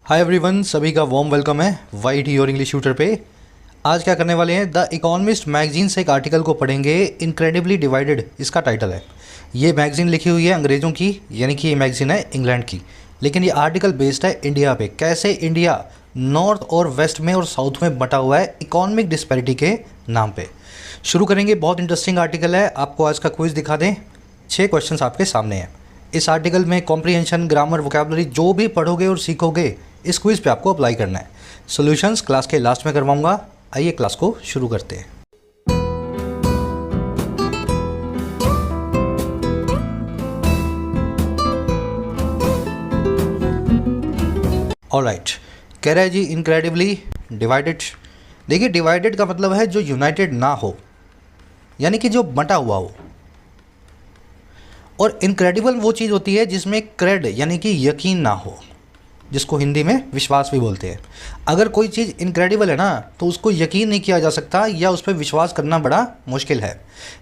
Hi everyone, सभी का warm welcome है वाईटी और इंग्लिश ट्यूटर पे। आज क्या करने वाले हैं, द इकोनॉमिस्ट मैगजीन से एक आर्टिकल को पढ़ेंगे। इनक्रेडिबली डिवाइडेड इसका टाइटल है। ये मैगजीन लिखी हुई है अंग्रेज़ों की, यानी कि ये मैगजीन है इंग्लैंड की, लेकिन ये आर्टिकल बेस्ड है इंडिया पे। कैसे इंडिया नॉर्थ और वेस्ट में और साउथ में बटा हुआ है इकोनॉमिक डिस्पैरिटी के नाम पे। शुरू करेंगे, बहुत इंटरेस्टिंग आर्टिकल है। आपको आज का क्विज़ दिखा दें। 6 क्वेश्चंस आपके सामने हैं। इस आर्टिकल में कॉम्प्रिहेंशन, ग्रामर, वोकैबुलरी जो भी पढ़ोगे और सीखोगे इस क्विज़ पे आपको अप्लाई करना है। सॉल्यूशंस क्लास के लास्ट में करवाऊंगा। आइए क्लास को शुरू करते हैं। ऑलराइट, कह रहा है जी इनक्रेडिबली डिवाइडेड। देखिए, डिवाइडेड का मतलब है जो यूनाइटेड ना हो, यानी कि जो बंटा हुआ हो। और इनक्रेडिबल वो चीज़ होती है जिसमें क्रेड यानी कि यकीन ना हो, जिसको हिंदी में विश्वास भी बोलते हैं। अगर कोई चीज़ इनक्रेडिबल है ना, तो उसको यकीन नहीं किया जा सकता या उस पर विश्वास करना बड़ा मुश्किल है।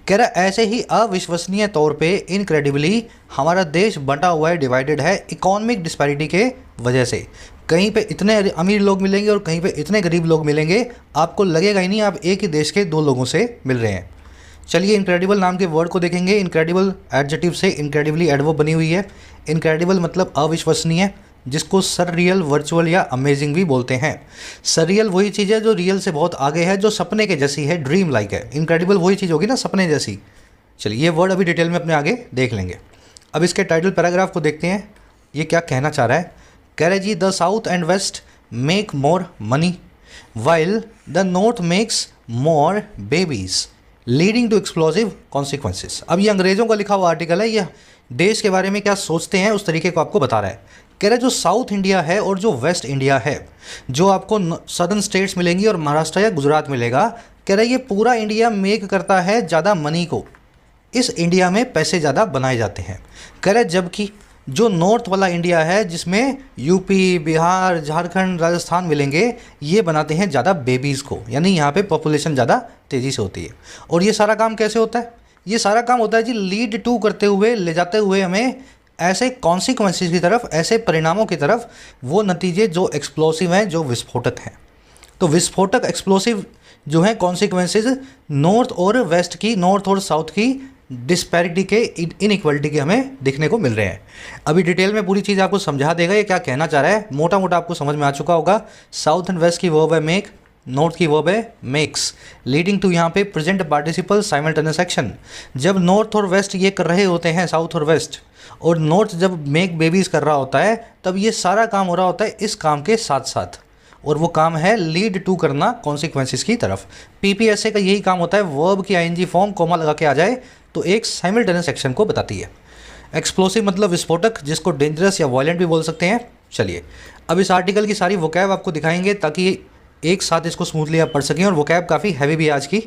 कह रहा ऐसे ही अविश्वसनीय तौर पे इनक्रेडिबली हमारा देश बंटा हुआ है, डिवाइडेड है इकोनॉमिक डिस्पैरिटी के वजह से। कहीं पे इतने अमीर लोग मिलेंगे और कहीं पे इतने गरीब लोग मिलेंगे, आपको लगेगा ही नहीं आप एक ही देश के दो लोगों से मिल रहे हैं। चलिए इनक्रेडिबल नाम के वर्ड को देखेंगे। इनक्रेडिबल एडजेक्टिव से इनक्रेडिबली एडवर्ब बनी हुई है। इनक्रेडिबल मतलब अविश्वसनीय, जिसको सररियल, वर्चुअल या अमेजिंग भी बोलते हैं। सररियल वही चीज़ है जो रियल से बहुत आगे है, जो सपने के जैसी है, ड्रीम लाइक है। इनक्रेडिबल वही चीज़ होगी ना सपने जैसी। चलिए ये वर्ड अभी डिटेल में अपने आगे देख लेंगे। अब इसके टाइटल पैराग्राफ को देखते हैं, ये क्या कहना चाह रहा है। कह रहे जी, the south and west make more money while the north makes more babies leading to explosive consequences. अब ये अंग्रेज़ों का लिखा हुआ आर्टिकल है, ये देश के बारे में क्या सोचते हैं उस तरीके को आपको बता रहा है। कह रहे जो साउथ इंडिया है और जो वेस्ट इंडिया है, जो आपको सदर्न स्टेट्स मिलेंगी और महाराष्ट्र या गुजरात मिलेगा, कह रहे ये पूरा इंडिया मेक करता है ज़्यादा मनी को। इस इंडिया में पैसे ज़्यादा बनाए जाते हैं। कह रहे जबकि जो नॉर्थ वाला इंडिया है, जिसमें यूपी, बिहार, झारखंड, राजस्थान मिलेंगे, ये बनाते हैं ज़्यादा बेबीज़ को, यानी यहाँ पे पॉपुलेशन ज़्यादा तेज़ी से होती है। और ये सारा काम कैसे होता है? ये सारा काम होता है जी लीड टू करते हुए, ले जाते हुए हमें ऐसे कॉन्सिक्वेंसेस की तरफ, ऐसे परिणामों की तरफ, वो नतीजे जो एक्सप्लोसिव हैं, जो विस्फोटक हैं। तो विस्फोटक एक्सप्लोसिव जो हैं कॉन्सिक्वेंसेस नॉर्थ और वेस्ट की, नॉर्थ और साउथ की डिस्पैरिटी के, इनइक्वालिटी के हमें देखने को मिल रहे हैं। अभी डिटेल में पूरी चीज़ आपको समझा देगा ये क्या कहना चाह रहा है। मोटा मोटा आपको समझ में आ चुका होगा। साउथ एंड वेस्ट की वर्ब है मेक, नॉर्थ की वर्ब है मेक्स, लीडिंग टू यहाँ पे प्रेजेंट पार्टिसिपल साइमल्टेनियस एक्शन। जब नॉर्थ और वेस्ट ये कर रहे होते हैं, साउथ और वेस्ट, और नॉर्थ जब मेक बेबीज़ कर रहा होता है, तब ये सारा काम हो रहा होता है इस काम के साथ साथ, और वो काम है लीड टू करना कॉन्सिक्वेंसेस की तरफ। पीपीएसए का यही काम होता है, वर्ब की आईएनजी फॉर्म कोमा लगा के आ जाए तो एक साइमल्टेनियस एक्शन को बताती है। एक्सप्लोसिव मतलब विस्फोटक, जिसको डेंजरस या वायलेंट भी बोल सकते हैं। चलिए अब इस आर्टिकल की सारी वोकैब आपको दिखाएंगे ताकि एक साथ इसको स्मूथली आप पढ़ सकें, और वोकैब काफ़ी हैवी भी है आज की।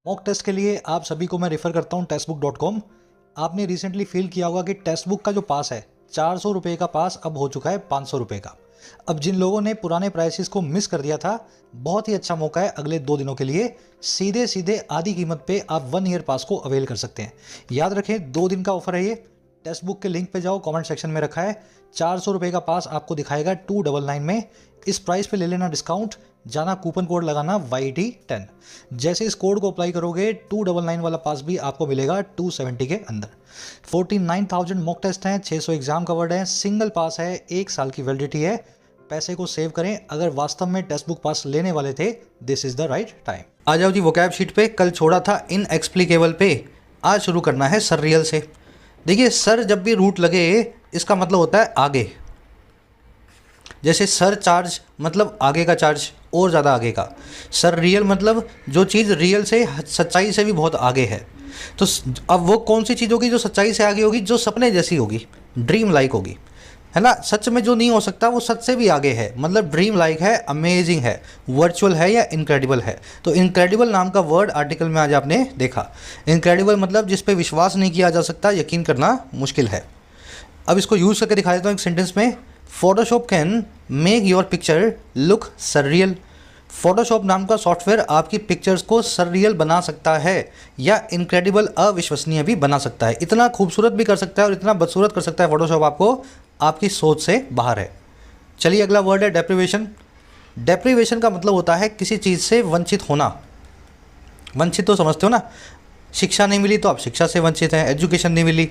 मॉक टेस्ट के लिए आप सभी को मैं रेफ़र करता हूँ टेक्स्टबुक.com। आपने रिसेंटली फील किया होगा कि टेक्स्ट बुक का जो पास है 400 रुपये का पास अब हो चुका है 500 रुपये का। अब जिन लोगों ने पुराने प्राइसेस को मिस कर दिया था, बहुत ही अच्छा मौका है अगले 2 दिनों के लिए। सीधे सीधे आधी कीमत पे आप 1 ईयर पास को अवेल कर सकते हैं। याद रखें 2 दिन का ऑफर है ये। टेक्स्ट बुक के लिंक पे जाओ, कमेंट सेक्शन में रखा है। 400 रुपये का पास आपको दिखाएगा 299 में। इस प्राइस पे ले लेना डिस्काउंट, जाना कूपन कोड लगाना YT10। जैसे इस कोड को अप्लाई करोगे 299 वाला पास भी आपको मिलेगा 270 के अंदर। 49,000 मॉक टेस्ट हैं, 600 एग्जाम कवर्ड है, सिंगल पास है, 1 साल की वैलिडिटी है। पैसे को सेव करें। अगर वास्तव में टेक्स्ट बुक पास लेने वाले थे, this is the right time. आ जाओ जी वोकैब शीट पे। कल छोड़ा था इनएक्सप्लिकेबल पे, आज शुरू करना है सररियल से। देखिए सर जब भी रूट लगे, इसका मतलब होता है आगे। जैसे सर चार्ज मतलब आगे का चार्ज, और ज़्यादा आगे का। सर रियल मतलब जो चीज़ रियल से, सच्चाई से भी बहुत आगे है। तो अब वो कौन सी चीज़ होगी जो सच्चाई से आगे होगी? जो सपने जैसी होगी, ड्रीम लाइक होगी, है ना। सच में जो नहीं हो सकता वो सच से भी आगे है, मतलब ड्रीम लाइक है, अमेजिंग है, वर्चुअल है या इनक्रेडिबल है। तो इनक्रेडिबल नाम का वर्ड आर्टिकल में आज आपने देखा। इनक्रेडिबल मतलब जिस पे विश्वास नहीं किया जा सकता, यकीन करना मुश्किल है। अब इसको यूज़ करके दिखा देता हूँ एक सेंटेंस में। Photoshop can make your picture look surreal. Photoshop नाम का सॉफ्टवेयर आपकी पिक्चर्स को सररियल बना सकता है या इनक्रेडिबल, अविश्वसनीय भी बना सकता है। इतना खूबसूरत भी कर सकता है और इतना बदसूरत कर सकता है फोटोशॉप आपको, आपकी सोच से बाहर है। चलिए अगला वर्ड है डेप्रिवेशन। डेप्रिवेशन का मतलब होता है किसी चीज़ से वंचित होना। वंचित तो समझते हो ना, शिक्षा नहीं मिली तो आप शिक्षा से वंचित हैं, एजुकेशन नहीं मिली,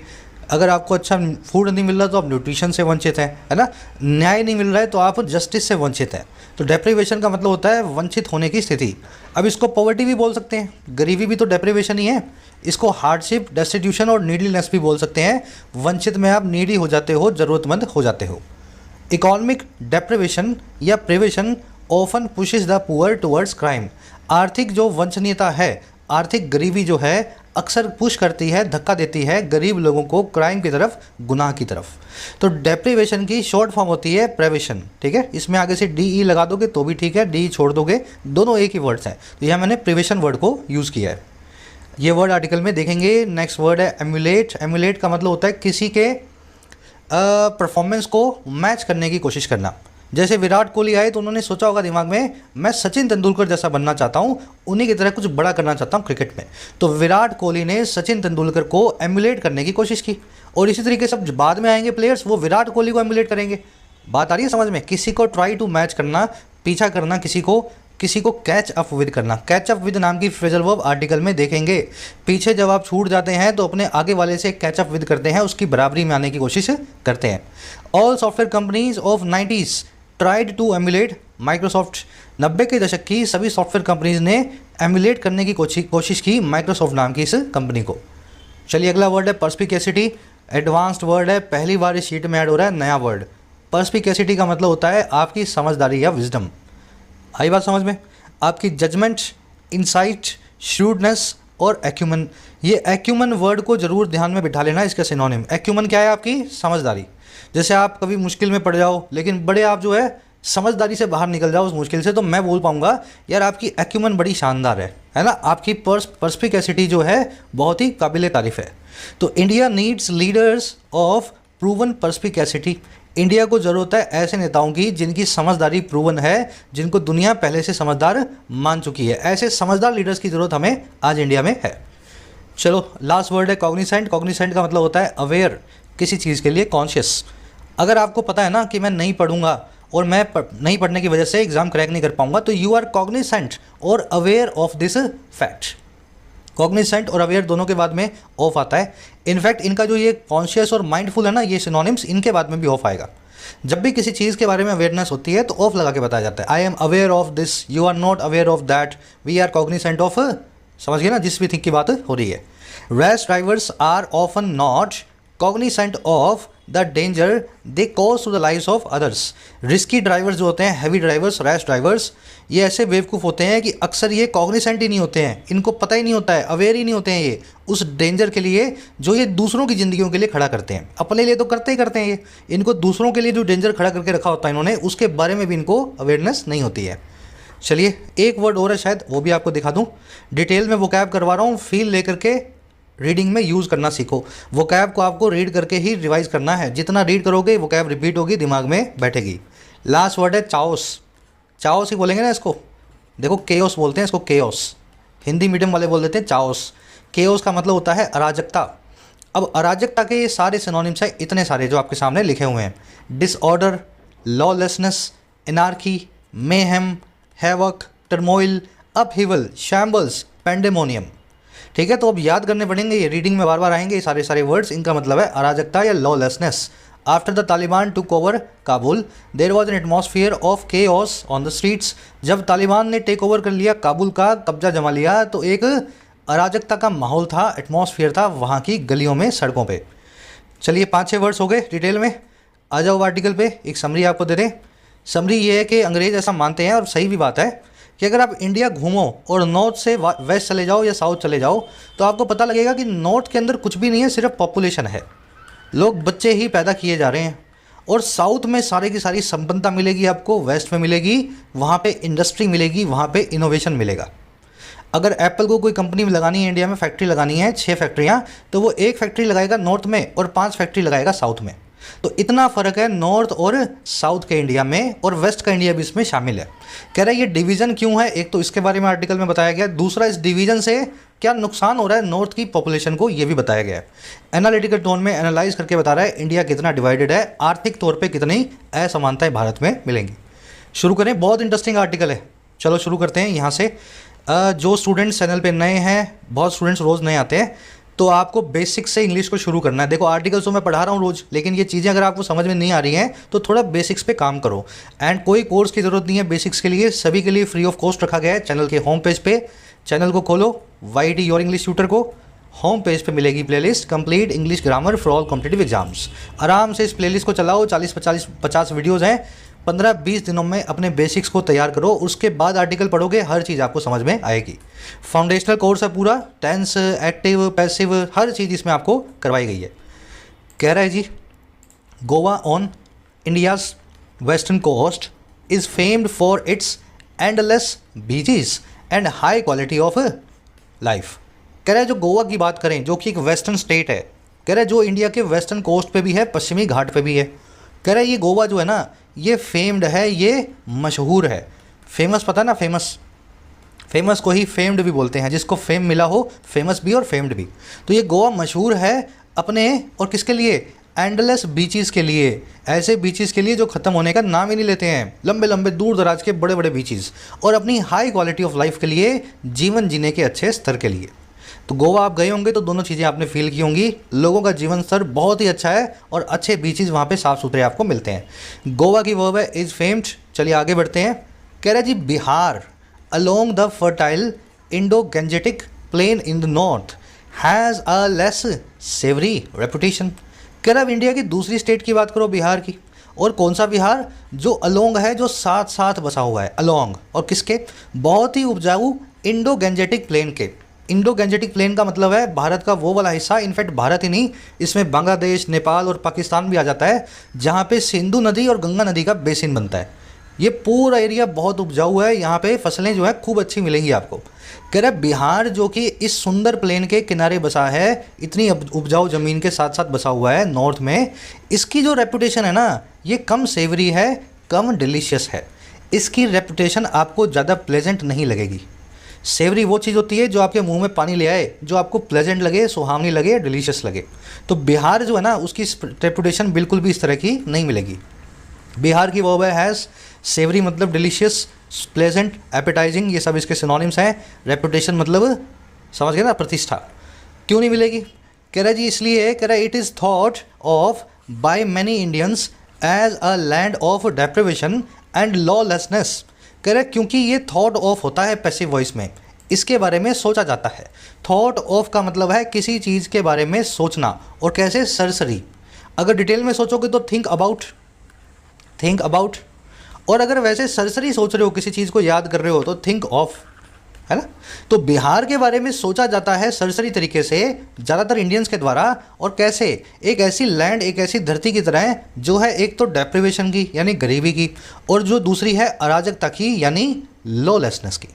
अगर आपको अच्छा फूड नहीं मिल रहा तो आप न्यूट्रिशन से वंचित हैं, है ना, न्याय नहीं मिल रहा है तो आप जस्टिस से वंचित हैं। तो डेप्रिवेशन का मतलब होता है वंचित होने की स्थिति। अब इसको पॉवर्टी भी बोल सकते हैं, गरीबी भी तो डेप्रिवेशन ही है। इसको हार्डशिप, डेस्टिट्यूशन और नीडीनेस भी बोल सकते हैं। वंचित में आप नीडी हो जाते हो, ज़रूरतमंद हो जाते हो। इकोनॉमिक डेप्रिवेशन या prevention often pushes the poor towards crime. आर्थिक जो वंचनीयता है, आर्थिक गरीबी जो है, अक्सर पुश करती है, धक्का देती है गरीब लोगों को क्राइम की तरफ, गुनाह की तरफ। तो डेप्रिवेशन की शॉर्ट फॉर्म होती है प्रिवेशन, ठीक है। इसमें आगे से डी ई लगा दोगे तो भी ठीक है, डी छोड़ दोगे, दोनों एक ही वर्ड्स हैं। तो यहाँ मैंने प्रिवेशन वर्ड को यूज़ किया है। ये वर्ड आर्टिकल में देखेंगे। नेक्स्ट वर्ड है एम्युलेट। एम्युलेट का मतलब होता है किसी के परफॉर्मेंस को मैच करने की कोशिश करना। जैसे विराट कोहली आए तो उन्होंने सोचा होगा दिमाग में, मैं सचिन तेंदुलकर जैसा बनना चाहता हूँ, उन्हीं की तरह कुछ बड़ा करना चाहता हूँ क्रिकेट में। तो विराट कोहली ने सचिन तेंदुलकर को एम्युलेट करने की कोशिश की। और इसी तरीके से बाद में आएंगे प्लेयर्स, वो विराट कोहली को एम्युलेट करेंगे। बात आ रही है समझ में? किसी को ट्राई टू मैच करना, पीछा करना, किसी को कैच अप विद करना। कैच अप विद नाम की फ्रेजल वर्ब आर्टिकल में देखेंगे। पीछे जब आप छूट जाते हैं तो अपने आगे वाले से कैच अप विद करते हैं, उसकी बराबरी में आने की कोशिश करते हैं। All software companies of 90s tried to emulate Microsoft. 90 के दशक की सभी सॉफ्टवेयर कंपनीज ने एम्युलेट करने की कोशिश की माइक्रोसॉफ्ट नाम की इस कंपनी को। चलिए अगला वर्ड है पर्स्पिकेसिटी। एडवांस्ड वर्ड है, पहली बार इस शीट में ऐड हो रहा है नया वर्ड। पर्स्पिकेसिटी का मतलब होता है आपकी समझदारी या विजडम। आई बात समझ में? आपकी जजमेंट, इंसाइट, श्रूडनेस और एक्यूमन। ये एक्यूमन वर्ड को जरूर ध्यान में बिठा लेना, इसका सिनोनिम। एक्यूमन क्या है? आपकी समझदारी। जैसे आप कभी मुश्किल में पड़ जाओ लेकिन बड़े आप जो है समझदारी से बाहर निकल जाओ उस मुश्किल से, तो मैं बोल पाऊंगा यार आपकी एक्यूमन बड़ी शानदार है ना। आपकी पर्स्पिकेसिटी जो है बहुत ही काबिल तारीफ है। तो India needs leaders of proven perspicacity. India को ज़रूरत है ऐसे नेताओं की जिनकी समझदारी प्रूवन है, जिनको दुनिया पहले से समझदार मान चुकी है। ऐसे समझदार लीडर्स की ज़रूरत हमें आज इंडिया में है। चलो लास्ट वर्ड है कॉग्निसेंट। कॉग्निसेंट का मतलब होता है अवेयर, किसी चीज़ के लिए कॉन्शियस। अगर आपको पता है ना कि मैं नहीं पढ़ूंगा और मैं नहीं पढ़ने की वजह से एग्ज़ाम क्रैक नहीं कर पाऊंगा, तो यू आर कॉग्निसेंट और aware of this fact. Cognisant और अवेयर दोनों के बाद में ऑफ आता है। इनफैक्ट इनका जो ये कॉन्शियस और माइंडफुल है ना, ये सिनोनिम्स, इनके बाद में भी ऑफ आएगा। जब भी किसी चीज़ के बारे में अवेयरनेस होती है तो ऑफ लगा के बताया जाता है। I am aware of this, you are not aware of that, we are cognizant of. समझ गए ना जिस भी थिंग की बात हो रही है। Rash drivers are often not cognizant of the danger they cause to the lives of others. Risky drivers जो होते हैं, हैवी ड्राइवर्स, रैश ड्राइवर्स, ये ऐसे बेवकूफ़ होते हैं कि अक्सर ये कॉग्निसेंट ही नहीं होते हैं, इनको पता ही नहीं होता है, अवेयर ही नहीं होते हैं ये उस डेंजर के लिए जो ये दूसरों की ज़िंदगियों के लिए खड़ा करते हैं। अपने लिए तो करते ही करते हैं ये, इनको दूसरों के लिए जो डेंजर खड़ा करके रखा होता है इन्होंने, उसके बारे में भी इनको अवेयरनेस नहीं होती है। चलिए एक वर्ड और है शायद, वो भी आपको दिखा दूँ। डिटेल में वोकैब करवा रहा हूँ, फील लेकर के रीडिंग में यूज़ करना सीखो। वोकैब को आपको रीड करके ही रिवाइज करना है। जितना रीड करोगे वोकैब रिपीट होगी, दिमाग में बैठेगी। लास्ट वर्ड है चाओस। चाओस ही बोलेंगे ना इसको। देखो केओस बोलते हैं इसको, केओस। हिंदी मीडियम वाले बोल देते हैं चाओस। केओस का मतलब होता है अराजकता। अब अराजकता के ये सारे सिनोनिम्स हैं, इतने सारे जो आपके सामने लिखे हुए हैं। Disorder, lawlessness, anarchy, mayhem, havoc, turmoil, upheaval, shambles, pandemonium. ठीक है, तो अब याद करने पड़ेंगे, ये रीडिंग में बार बार आएंगे ये सारे वर्ड्स। इनका मतलब है अराजकता या lawlessness. After the Taliban took over Kabul there was an atmosphere of chaos on the streets. जब तालिबान ने टेक ओवर कर लिया काबुल का, कब्जा जमा लिया, तो एक अराजकता का माहौल था, एटमॉस्फेयर था वहाँ की गलियों में, सड़कों पे। चलिए 5-6 वर्ड्स हो गए डिटेल में। आ जाओ आर्टिकल पे, एक समरी आपको दे दें। समरी ये है कि अंग्रेज़ ऐसा मानते हैं, और सही भी बात है, कि अगर आप इंडिया घूमो और नॉर्थ से वेस्ट चले जाओ या साउथ चले जाओ तो आपको पता लगेगा कि नॉर्थ के अंदर कुछ भी नहीं है, सिर्फ पॉपुलेशन है। लोग बच्चे ही पैदा किए जा रहे हैं। और साउथ में सारे की सारी संपन्नता मिलेगी आपको, वेस्ट में मिलेगी, वहाँ पे इंडस्ट्री मिलेगी, वहाँ पे इनोवेशन मिलेगा। अगर एप्पल को कोई कंपनी में लगानी है, इंडिया में फैक्ट्री लगानी है 6 फैक्ट्रियाँ, तो वो 1 फैक्ट्री लगाएगा नॉर्थ में और 5 फैक्ट्री लगाएगा साउथ में। तो इतना फ़र्क है नॉर्थ और साउथ के इंडिया में, और वेस्ट का इंडिया भी इसमें शामिल है। कह रहा है ये डिवीज़न क्यों है, एक तो इसके बारे में आर्टिकल में बताया गया, दूसरा इस डिवीज़न से क्या नुकसान हो रहा है नॉर्थ की पॉपुलेशन को, ये भी बताया गया है। एनालिटिकल टोन में एनालाइज करके बता रहा है इंडिया कितना डिवाइडेड है, आर्थिक तौर पे कितनी असमानताएं भारत में मिलेंगी। शुरू करें, बहुत इंटरेस्टिंग आर्टिकल है। चलो शुरू करते हैं यहाँ से। जो स्टूडेंट्स चैनल पे नए हैं, बहुत स्टूडेंट्स रोज़ नए आते हैं, तो आपको बेसिक से इंग्लिश को शुरू करना है। देखो आर्टिकल्स तो मैं पढ़ा रहा हूँ रोज़, लेकिन ये चीज़ें अगर आपको समझ में नहीं आ रही हैं तो थोड़ा बेसिक्स पे काम करो। एंड कोई कोर्स की ज़रूरत नहीं है बेसिक्स के लिए, सभी के लिए फ्री ऑफ कॉस्ट रखा गया है चैनल के होम पेज पे। चैनल को खोलो, YT योर इंग्लिश ट्यूटर को, होम पेज पे मिलेगी playlist complete English grammar for all competitive exams. आराम से इस प्लेलिस्ट को चलाओ, 40-50 वीडियोज़ हैं, 15-20 दिनों में अपने बेसिक्स को तैयार करो, उसके बाद आर्टिकल पढ़ोगे, हर चीज़ आपको समझ में आएगी। फाउंडेशनल कोर्स है पूरा, टेंस, एक्टिव, पैसिव, हर चीज़ इसमें आपको करवाई गई है। कह रहा है जी, Goa on India's western coast is famed for its endless beaches and high quality of life. कह रहा है जो गोवा की बात करें, जो कि एक वेस्टर्न स्टेट है, कह रहा है जो इंडिया के वेस्टर्न कोस्ट पे भी है, पश्चिमी घाट पे भी है, कह रहा है ये गोवा जो है ना, ये फेम्ड है, ये मशहूर है। फेमस पता ना, फेमस को ही फेम्ड भी बोलते हैं, जिसको फेम मिला हो, फेमस भी और फेम्ड भी। तो ये गोवा मशहूर है अपने, और किसके लिए, एंडलेस बीचेस के लिए, ऐसे बीचेस के लिए जो ख़त्म होने का नाम ही नहीं लेते हैं, लंबे लंबे दूर दराज के बड़े बड़े बीचेस, और अपनी हाई क्वालिटी ऑफ लाइफ के लिए, जीवन जीने के अच्छे स्तर के लिए। तो गोवा आप गए होंगे तो दोनों चीज़ें आपने फील की होंगी, लोगों का जीवन स्तर बहुत ही अच्छा है और अच्छे बीचेस वहाँ पे साफ़ सुथरे आपको मिलते हैं। गोवा की वर्ब है इज़ फेम्ड। चलिए आगे बढ़ते हैं। कह रहा है जी, Bihar along the fertile Indo Gangetic plain in the north has a less savoury reputation. कह रहा है इंडिया की दूसरी स्टेट की बात करो, बिहार की, और कौन सा बिहार, जो अलोंग है, जो साथ साथ बसा हुआ है, अलोंग, और किसके, बहुत ही उपजाऊ इंडो गंजेटिक प्लेन के। इंडो गंजेटिक प्लेन का मतलब है भारत का वो वाला हिस्सा, इनफैक्ट भारत ही नहीं, इसमें बांग्लादेश, नेपाल और पाकिस्तान भी आ जाता है, जहाँ पे सिंधु नदी और गंगा नदी का बेसिन बनता है। ये पूरा एरिया बहुत उपजाऊ है, यहाँ पे फसलें जो है खूब अच्छी मिलेंगी आपको। कह रहा है बिहार जो कि इस सुंदर प्लेन के किनारे बसा है, इतनी उपजाऊ ज़मीन के साथ साथ बसा हुआ है नॉर्थ में, इसकी जो रेपुटेशन है ना, ये कम सेवरी है, कम डिलीशियस है। इसकी रेपुटेशन आपको ज़्यादा प्लेजेंट नहीं लगेगी। सेवरी वो चीज़ होती है जो आपके मुंह में पानी ले आए, जो आपको प्लेजेंट लगे, सुहावनी लगे, डिलीशियस लगे। तो बिहार जो है ना, उसकी रेपुटेशन बिल्कुल भी इस तरह की नहीं मिलेगी। बिहार की वर्ब है हैज़, सेवरी मतलब डिलीशियस, प्लेजेंट, एपेटाइजिंग, ये सब इसके सिनोनिम्स हैं। रेपुटेशन मतलब समझ गए ना, प्रतिष्ठा। क्यों नहीं मिलेगी? कह रहा है जी इसलिए, कह रहा है it is thought of by many Indians as a land of deprivation and lawlessness. कह रहा है क्योंकि ये थॉट ऑफ होता है पैसिव वॉइस में, इसके बारे में सोचा जाता है। थॉट ऑफ का मतलब है किसी चीज़ के बारे में सोचना, और कैसे, सरसरी। अगर डिटेल में सोचोगे तो थिंक अबाउट, और अगर वैसे सरसरी सोच रहे हो, किसी चीज़ को याद कर रहे हो, तो थिंक ऑफ, है ना। तो बिहार के बारे में सोचा जाता है सरसरी तरीके से ज़्यादातर इंडियंस के द्वारा, और कैसे, एक ऐसी लैंड, एक ऐसी धरती की तरह है जो है एक तो डेप्रिवेशन की यानी गरीबी की, और जो दूसरी है अराजकता की यानी लॉलेसनेस की।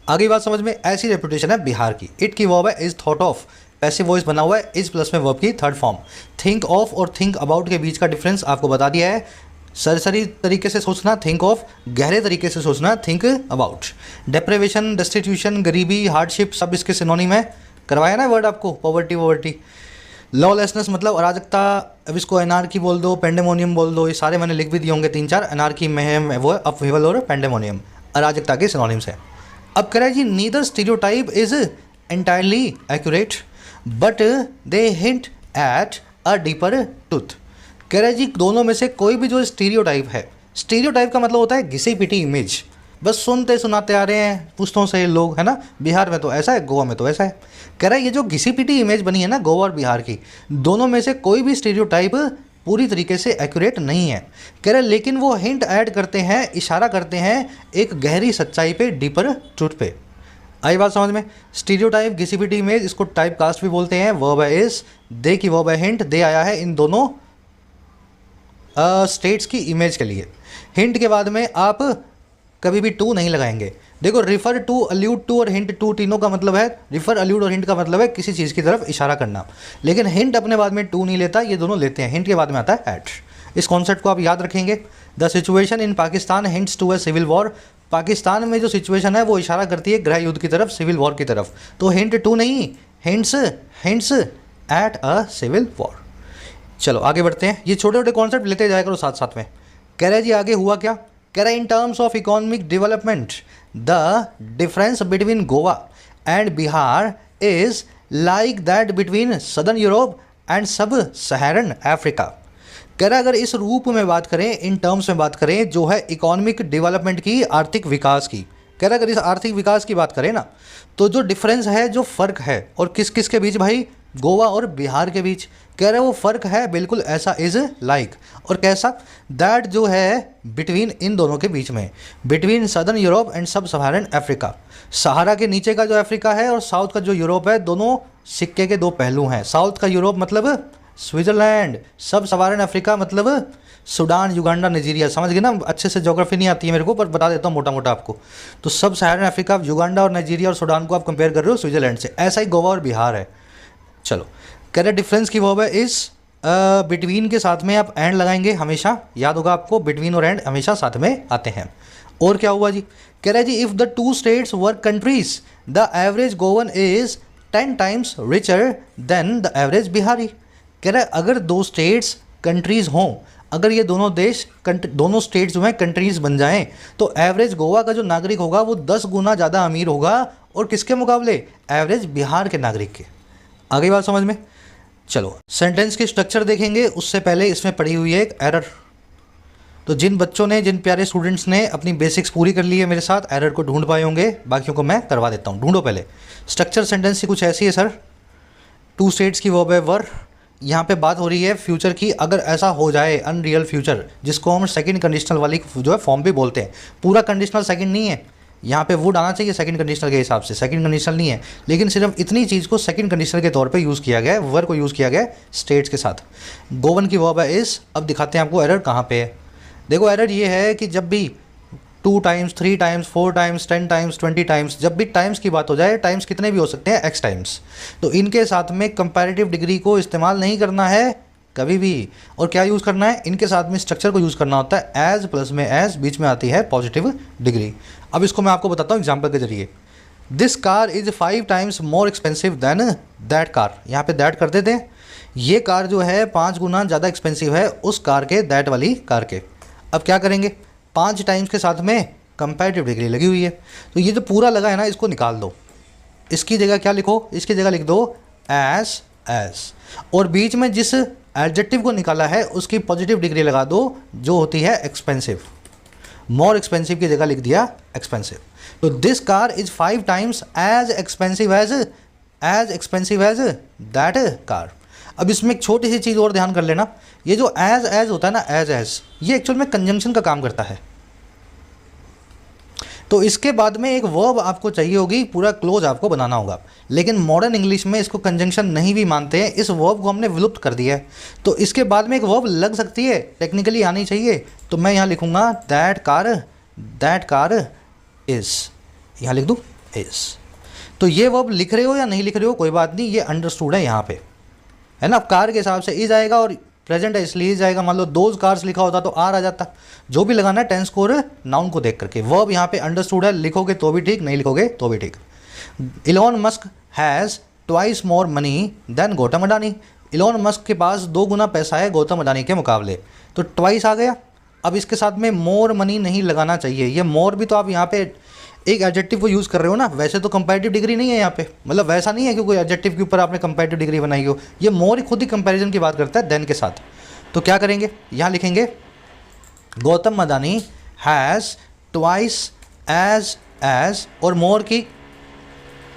आगे बात समझ में, ऐसी रेपुटेशन है बिहार की। इट की वर्ब है is thought of, passive voice बना हुआ है, इज प्लस में वर्ब की थर्ड फॉर्म। थिंक ऑफ और थिंक अबाउट के बीच का डिफरेंस आपको बता दिया है। सरसरी तरीके से सोचना थिंक ऑफ, गहरे तरीके से सोचना थिंक अबाउट। डेप्रिवेशन, डेस्टिट्यूशन, गरीबी, हार्डशिप, सब इसके सिनोनिम है। करवाया ना वर्ड आपको, पॉवर्टी। लॉलेसनेस मतलब अराजकता, अब इसको एनार्की बोल दो, पेंडेमोनियम बोल दो, ये सारे मैंने लिख भी दिए होंगे 3-4। एनार्की में वो अपहेवल और पेंडेमोनियम अराजकता के सिनोनिम्स है। अब कह रहा है जी, neither stereotype is entirely accurate but they hint at a deeper truth. कह रहा है जी दोनों में से कोई भी जो स्टीरियोटाइप है, स्टीरियोटाइप का मतलब होता है घिसी पिटी इमेज, बस सुनते सुनाते आ रहे हैं पुश्तों से लोग, है ना। बिहार में तो ऐसा है, गोवा में तो ऐसा है। कह रहा है ये जो घिसी पिटी इमेज बनी है ना गोवा और बिहार की, दोनों में से कोई भी स्टीरियोटाइप पूरी तरीके से एक्यूरेट नहीं है। कह रहा है लेकिन वो हिंट ऐड करते हैं, इशारा करते हैं एक गहरी सच्चाई पे, डीपर ट्रूथ पे। आई बात समझ में। स्टीरियोटाइप, घिसी पिटी इमेज, इसको टाइप कास्ट भी बोलते हैं। वर्ब है इज, दे की वर्ब है हिंट, दे आया है इन दोनों स्टेट्स की इमेज के लिए। हिंट के बाद में आप कभी भी टू नहीं लगाएंगे। देखो रिफ़र टू, अल्यूड टू और हिंट टू, तीनों का मतलब है, रिफ़र, अल्यूड और हिंट का मतलब है किसी चीज़ की तरफ इशारा करना। लेकिन हिंट अपने बाद में टू नहीं लेता, ये दोनों लेते हैं। हिंट के बाद में आता है एट। इस कॉन्सेप्ट को आप याद रखेंगे। The situation in Pakistan hints to a civil war, Pakistan में जो सिचुएशन है वो इशारा करती है गृह युद्ध की तरफ, सिविल वॉर की तरफ। तो हिंट टू नहीं, hints at a civil war. चलो आगे बढ़ते हैं, ये छोटे छोटे कॉन्सेप्ट लेते जाया करो साथ साथ में। कह रहे जी आगे हुआ क्या, कह रहा है in terms of economic development the difference between Goa and Bihar is like that between southern Europe and सब सहारन अफ्रीका। कह रहा है अगर इस रूप में बात करें, इन टर्म्स में बात करें जो है इकोनॉमिक डेवलपमेंट की, आर्थिक विकास की, कह रहा है अगर इस आर्थिक विकास की बात करें ना, तो जो डिफरेंस है, जो फ़र्क है, और किस किस के बीच भाई, गोवा और बिहार के बीच, कह रहे हैं वो फ़र्क है बिल्कुल ऐसा, इज़ लाइक, और कैसा, दैट जो है बिटवीन, इन दोनों के बीच में, बिटवीन सदर्न यूरोप एंड सब सहारन अफ्रीका, सहारा के नीचे का जो अफ्रीका है और साउथ का जो यूरोप है, दोनों सिक्के के दो पहलू हैं। साउथ का यूरोप मतलब स्विट्ज़रलैंड, सब सहारन अफ्रीका मतलब सूडान, युगांडा, नाइजीरिया। समझ गए ना, अच्छे से ज्योग्राफी नहीं आती है मेरे को, पर बता देता हूँ मोटा मोटा आपको। तो सब सहारन अफ्रीका, युगांडा और नाइजीरिया और सूडान को आप कंपेयर कर रहे हो स्विट्ज़रलैंड से, ऐसा ही गोवा और बिहार है। चलो कह रहे डिफरेंस की वर्ब है इस, बिटवीन के साथ में आप एंड लगाएंगे हमेशा, याद होगा आपको, बिटवीन और एंड हमेशा साथ में आते हैं। और क्या हुआ जी, कह रहे जी if the two states were countries the average Goan is 10 times richer than the average Bihari. कह रहे अगर दो स्टेट्स कंट्रीज़ हों, अगर ये दोनों देश दोनों स्टेट्स जो हैं कंट्रीज़ बन जाएं, तो एवरेज गोवा का जो नागरिक होगा वो 10 गुना ज़्यादा अमीर होगा, और किसके मुकाबले, एवरेज बिहार के नागरिक के। आगे बात समझ में। चलो सेंटेंस के स्ट्रक्चर देखेंगे, उससे पहले इसमें पड़ी हुई है एक एरर। तो जिन बच्चों ने, जिन प्यारे स्टूडेंट्स ने अपनी बेसिक्स पूरी कर ली है मेरे साथ, एरर को ढूंढ पाए होंगे, बाकियों को मैं करवा देता हूँ। ढूंढो पहले। स्ट्रक्चर सेंटेंस की कुछ ऐसी है सर, टू स्टेट्स की वर्ब है वर, यहाँ पे बात हो रही है फ्यूचर की, अगर ऐसा हो जाए, अनरियल फ्यूचर, जिसको हम सेकंड कंडीशनल वाली जो है फॉर्म भी बोलते हैं। पूरा कंडीशनल सेकंड नहीं है, यहाँ पे वुड आना चाहिए सेकंड कंडीशनल के हिसाब से, सेकंड कंडीशनल नहीं है, लेकिन सिर्फ इतनी चीज़ को सेकंड कंडीशनल के तौर पे यूज़ किया गया है, वर को यूज़ किया गया है स्टेट्स के साथ। गोवन की वर्ब है इस। अब दिखाते हैं आपको एरर कहाँ पे है। देखो एरर ये है कि जब भी 2 times, 3 times, 4 times, 10 times, 20 times, जब भी टाइम्स की बात हो जाए, टाइम्स कितने भी हो सकते हैं, x टाइम्स, तो इनके साथ में कंपैरेटिव डिग्री को इस्तेमाल नहीं करना है कभी भी। और क्या यूज़ करना है, इनके साथ में स्ट्रक्चर को यूज़ करना होता है एज प्लस में एज, बीच में आती है पॉजिटिव डिग्री। अब इसको मैं आपको बताता हूँ एग्जाम्पल के जरिए। This car is 5 times more expensive than that car, यहाँ पे दैट कर देते हैं। ये कार जो है 5 गुना ज़्यादा एक्सपेंसिव है उस कार के, दैट वाली कार के। अब क्या करेंगे, 5 टाइम्स के साथ में कंपैरेटिव डिग्री लगी हुई है, तो ये जो पूरा लगा है ना, इसको निकाल दो। इसकी जगह क्या लिखो, इसकी जगह लिख दो एज, और बीच में जिस एडजेक्टिव को निकाला है उसकी पॉजिटिव डिग्री लगा दो, जो होती है एक्सपेंसिव। मोर एक्सपेंसिव की जगह लिख दिया एक्सपेंसिव। तो this car is 5 times as expensive as that car. अब इसमें एक छोटी सी चीज़ और ध्यान कर लेना, ये जो एज होता है ना, एज ये एक्चुअल में कंजंक्शन का काम करता है। तो इसके बाद में एक वर्ब आपको चाहिए होगी, पूरा क्लोज आपको बनाना होगा, लेकिन मॉडर्न इंग्लिश में इसको कंजंक्शन नहीं भी मानते हैं, इस वर्ब को हमने विलुप्त कर दिया है। तो इसके बाद में एक वर्ब लग सकती है, टेक्निकली आनी चाहिए। तो मैं यहाँ लिखूँगा दैट कार इज़, यहाँ लिख दूँ इज़। तो ये वर्ब लिख रहे हो या नहीं लिख रहे हो कोई बात नहीं, ये अंडरस्टूड है यहाँ पे, है ना। कार के हिसाब से इज आएगा, और प्रेजेंट है इसलिए इज आएगा। मान लो दोज कार्स लिखा होता तो आर आ जाता। जो भी लगाना है टेंस को और नाउन को देख करके। वर्ब यहाँ पे अंडरस्टूड है, लिखोगे तो भी ठीक, नहीं लिखोगे तो भी ठीक। Elon Musk has twice more money than Gautam Adani. Elon Musk के पास 2 गुना पैसा है गौतम अडानी के मुकाबले, तो ट्वाइस आ गया। अब इसके साथ में मोर मनी नहीं लगाना चाहिए, ये मोर भी तो आप यहाँ पे एक एडजेक्टिव को यूज़ कर रहे हो ना, वैसे तो कंपैरेटिव डिग्री नहीं है यहाँ पे, मतलब वैसा नहीं है कि कोई एडजेक्टिव के ऊपर आपने कंपैरेटिव डिग्री बनाई हो। ये मोर खुद ही कंपैरिजन की बात करता है देन के साथ। तो क्या करेंगे, यहाँ लिखेंगे Gautam Adani has twice as, और मोर की